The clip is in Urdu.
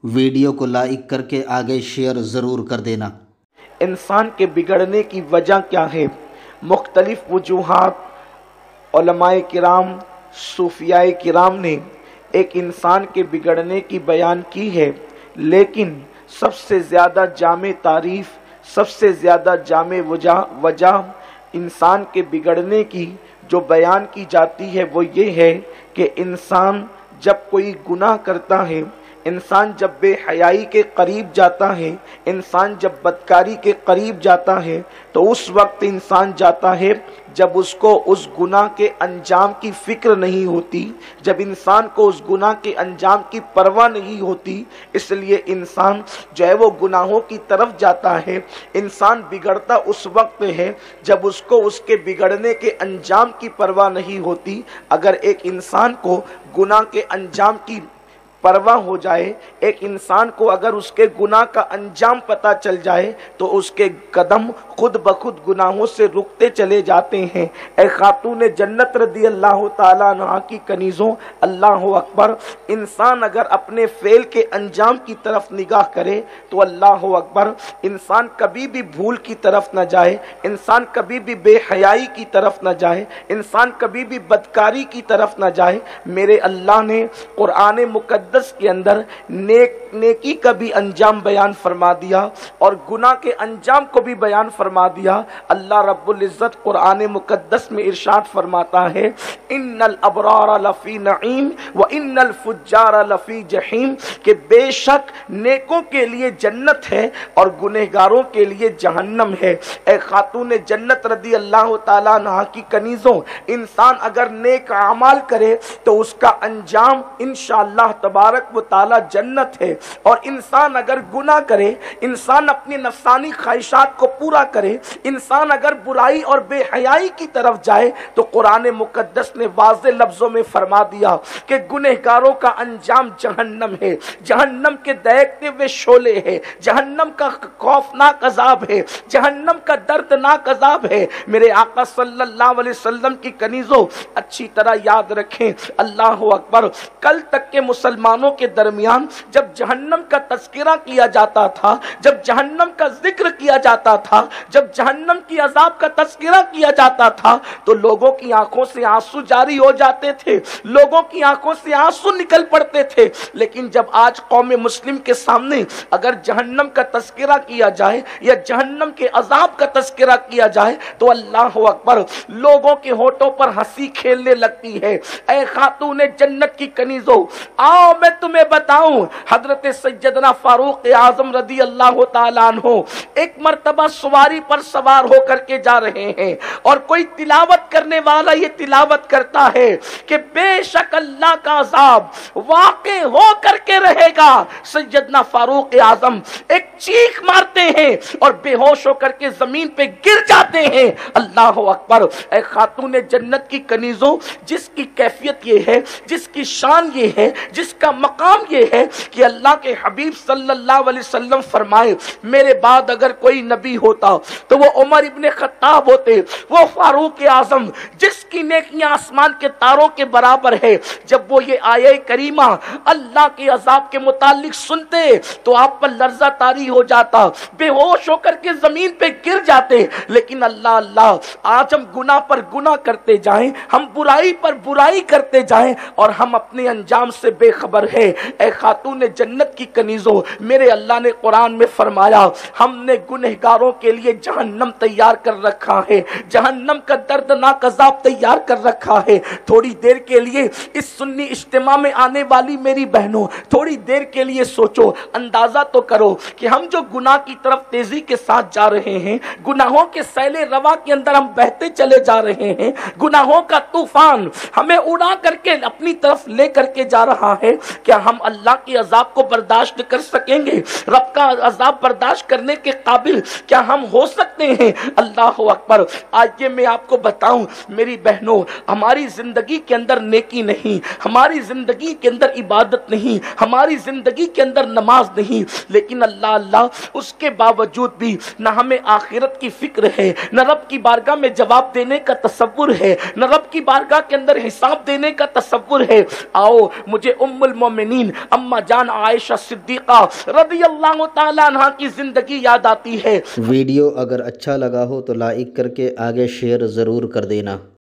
ویڈیو کو لائک کر کے آگے شیئر ضرور کر دینا۔ انسان کے بگڑنے کی وجہ کیا ہے؟ مختلف وجوہات علماء کرام، صوفیاء کرام نے ایک انسان کے بگڑنے کی بیان کی ہے، لیکن سب سے زیادہ جامع تعریف، سب سے زیادہ جامع وجہ انسان کے بگڑنے کی جو بیان کی جاتی ہے وہ یہ ہے کہ انسان جب کوئی گناہ کرتا ہے، انسان جب بے حیائی کے قریب جاتا ہے، انسان جب بدکاری کے قریب جاتا ہے، تو اس وقت انسان جاتا ہے جب اس کو اس گناہ کے انجام کی فکر نہیں ہوتی، جب انسان کو اس گناہ کے انجام کی پرواہ نہیں ہوتی، اس لیے انسان جو ہے وہ گناہوں کی طرف جاتا ہے۔ انسان بگڑتا اس وقت ہے جب اس کو اس کے بگڑنے کے انجام کی پرواہ نہیں ہوتی۔ اگر ایک انسان کو گناہ کے انجام کی پرواہ ہو جائے، ایک انسان کو اگر اس کے گناہ کا انجام پتہ چل جائے، تو اس کے قدم خود بخود گناہوں سے رکتے چلے جاتے ہیں۔ اے خاتون جنت رضی اللہ تعالیٰ عنہ کی کنیزوں، اللہ اکبر، انسان اگر اپنے فعل کے انجام کی طرف نگاہ کرے تو اللہ اکبر، انسان کبھی بھی بھول کی طرف نہ جائے، انسان کبھی بھی بے حیائی کی طرف نہ جائے، انسان کبھی بھی بدکاری کی طرف نہ جائے۔ میرے اللہ نے قرآن مقدس کے اندر نیکی کا بھی انجام بیان فرما دیا اور گناہ کے انجام کو بھی بیان فرما دیا۔ اللہ رب العزت قرآن مقدس میں ارشاد فرماتا ہے، ان الابرار لفی نعیم و ان الفجار لفی جحیم، کہ بے شک نیکوں کے لیے جنت ہے اور گنہگاروں کے لیے جہنم ہے۔ اے خاتون جنت رضی اللہ تعالیٰ عنہ کی کنیزوں، انسان اگر نیک اعمال کرے تو اس کا انجام انشاءاللہ تبارک و تعالی جنت ہے، اور انسان اگر گناہ کرے، انسان اپنی نفسانی خواہشات کو پورا کرے، انسان اگر برائی اور بے حیائی کی طرف جائے، تو قرآن مقدس نے واضح لفظوں میں فرما دیا کہ گنہگاروں کا انجام جہنم ہے، جہنم کے دہکتے ہوئے شعلے ہے، جہنم کا خوفناک عذاب ہے، جہنم کا دردناک عذاب ہے۔ میرے آقا صلی اللہ علیہ وسلم کی کنیزوں، اچھی طرح یاد رکھیں، اللہ اکبر، کل تک کے مسلمانوں کے درمیان جب جہنم کا تذکرہ کیا جاتا تھا، جب جہنم کا ذکر کیا جاتا تھا، جب جہنم کی عذاب کا تذکرہ کیا جاتا تھا، تو لوگوں کی آنکھوں سے آنسو جاری ہو جاتے تھے، لوگوں کی آنکھوں سے آنسو نکل پڑتے تھے۔ لیکن جب آج قوم مسلم کے سامنے اگر جہنم کا تذکرہ کیا جائے یا جہنم کے عذاب کا تذکرہ کیا جائے تو اللہ اکبر، لوگوں کے ہونٹوں پر ہنسی کھیلنے لگتی ہے۔ اے خاتون جنت کی کنیزوں، آؤ میں تمہیں بتاؤں، حضرت سیدنا فاروق اعظم رضی اللہ تعالیٰ عنہ ایک مرتبہ سواری پر سوار ہو کر کے جا رہے ہیں، اور کوئی تلاوت کرنے والا یہ تلاوت کرتا ہے کہ بے شک اللہ کا عذاب واقع ہو کر کے رہے گا۔ سیدنا فاروق اعظم ایک چیخ مارتے ہیں اور بے ہوش ہو کر کے زمین پہ گر جاتے ہیں۔ اللہ اکبر، اے خاتون جنت کی کنیزوں، جس کی کیفیت یہ ہے، جس کی شان یہ ہے، جس کا مقام یہ ہے کہ اللہ کے حبیب صلی اللہ علیہ وسلم فرمائے، میرے بعد اگر کوئی نبی ہوتا تو وہ عمر ابن خطاب ہوتے، وہ فاروق اعظم جس کی نیکیاں آسمان کے تاروں کے برابر ہے۔ جب وہ یہ آیہ کریمہ اللہ کے عذاب کے متعلق سنتے تو آپ پر لرزہ طاری ہو جاتا، بے ہوش ہو کر کے زمین پہ گر جاتے۔ لیکن اللہ، آج ہم گناہ پر گناہ کرتے جائیں، ہم برائی پر برائی کرتے جائیں اور ہم اپنے انجام سے بے خبر ہے۔ اے خاتون جنت کی کنیزوں، میرے اللہ نے قرآن میں فرمایا، ہم نے گنہگاروں کے لیے جہنم تیار کر رکھا ہے، جہنم کا دردناک عذاب تیار کر رکھا ہے۔ تھوڑی دیر کے لیے اس سنی اجتماع میں آنے والی میری بہنوں، تھوڑی دیر کے لیے سوچو، اندازہ تو کرو کہ ہم جو گناہ کی طرف تیزی کے ساتھ جا رہے ہیں، گناہوں کے سیل روا کے اندر ہم بہتے چلے جا رہے ہیں، گناہوں کا طوفان ہمیں اڑا کر کے اپنی طرف لے کر کے جا رہا ہے، کیا ہم اللہ کے عذاب کو برداشت کر سکیں گے؟ رب کا عذاب برداشت کرنے کے قابل کیا ہم ہو سکتے کرتے ہیں. اللہ اکبر. آئیے میں آپ کو بتاؤں میری بہنوں، ہماری زندگی کے اندر نیکی نہیں، ہماری زندگی کے اندر عبادت نہیں، ہماری زندگی کے اندر نماز نہیں، لیکن اللہ اس کے باوجود بھی نہ ہمیں آخرت کی فکر ہے، نہ رب کی بارگاہ میں جواب دینے کا تصور ہے، نہ رب کی بارگاہ کے اندر حساب دینے کا تصور ہے. آؤ مجھے ام المومنین اما جان عائشہ صدیقہ رضی اللہ تعالیٰ عنہ کی زندگی یاد آتی ہے. ویڈیو اگر اچھا لگا ہو تو لائک کر کے آگے شیئر ضرور کر دینا.